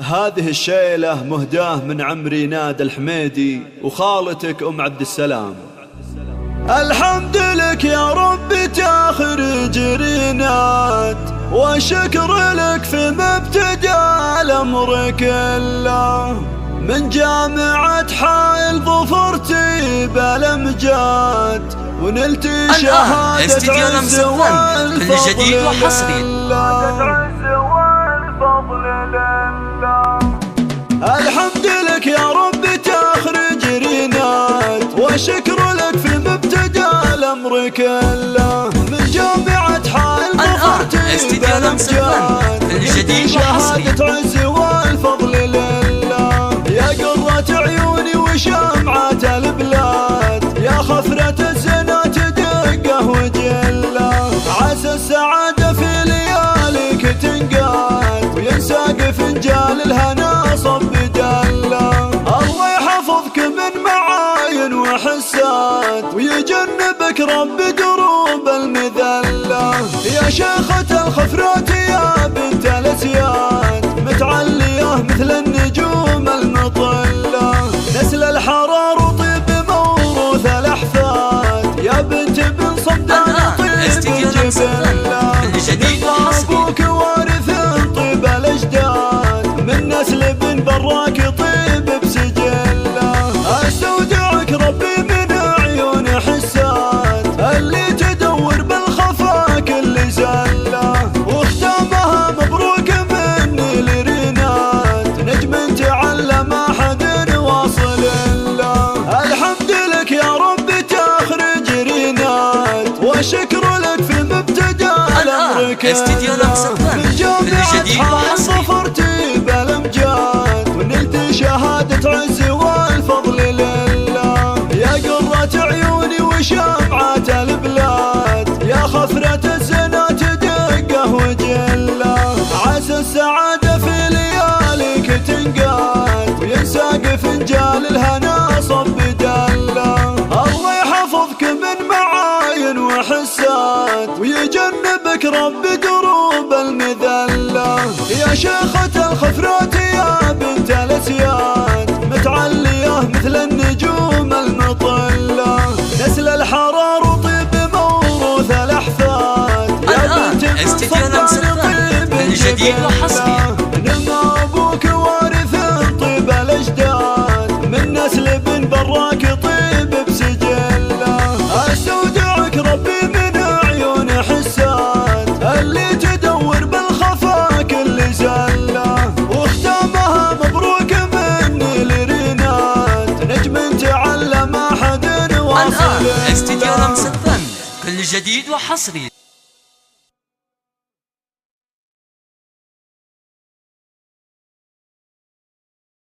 هذه الشيلة مهداه من عمري نادى الحميدي وخالتك أم عبد السلام. الحمد لك يا رب تخرج رينات، وشكر لك في مبتدأ الأمر كله. من جامعة حائل ظفرتي بالأمجاد، ونلت شهادة عز والفضل لله. الحمد لك يا رب تخرج رينات، وشكر لك في مبتدأ الأمر كله. من جامعة حائل ظفرتي بالأمجاد، ونلت شهادة عز والفضل لله. يا قرة عيوني وشمعة البلاد، يا خفرة الزنات دقة وجلة. عسى السعادة في لياليك تنقاد، وينساق فنجال الهنا صب دله. الله يحفظك من معاين وحسات، ويجنبك رب دروب المذلة. يا شيخة الخفرات يا بنت الأسياد، متعلية مثل النجوم المطلة. نسل الحرار وطيب موروث الأحفاد، يا بنت بن صمدان طيب جبلة. أبوك وارث طيب الأجداد، من نسل بن براك طيب بسجلة. أستودعك ربي من عيون حساد، اللي تدور بالخفا كل زلة. واختامها مبروك مني لرينات، نجم تعلم أحد واصل له. الحمد لك يا رب تخرج رينات، وشكر لك في مبتدأ الأمر كله. من جامعة حائل ظفرتي بالأمجاد، ونلت شهادة عز والفضل لله. يا قرة عيوني وشمعة البلاد، يا خفرة الزنات دقة وجلة. عسى السعادة في لياليك تنقاد، وينساق فنجال الهنا صب دله. الله يحفظك من معاين وحسات، ويجنبك رب دروب المذلة. يا شيخة الخفرات يا بنت الأسياد، متعلية مثل النجوم المطلة. نسل الحرار وطيب موروث الأحفاد، يا بنت بن صمدان طيب جبلة. نما أبوك وارث طيب الأجداد، من نسل بن براك طيب بسجلة. أستودعك ربي من عيون حساد، اللي تدور بالخفا كل زلة. واختامها مبروك مني لرينات، نجم تعلم أحد واصل له. استديو لمس الفن، كل جديد وحصري.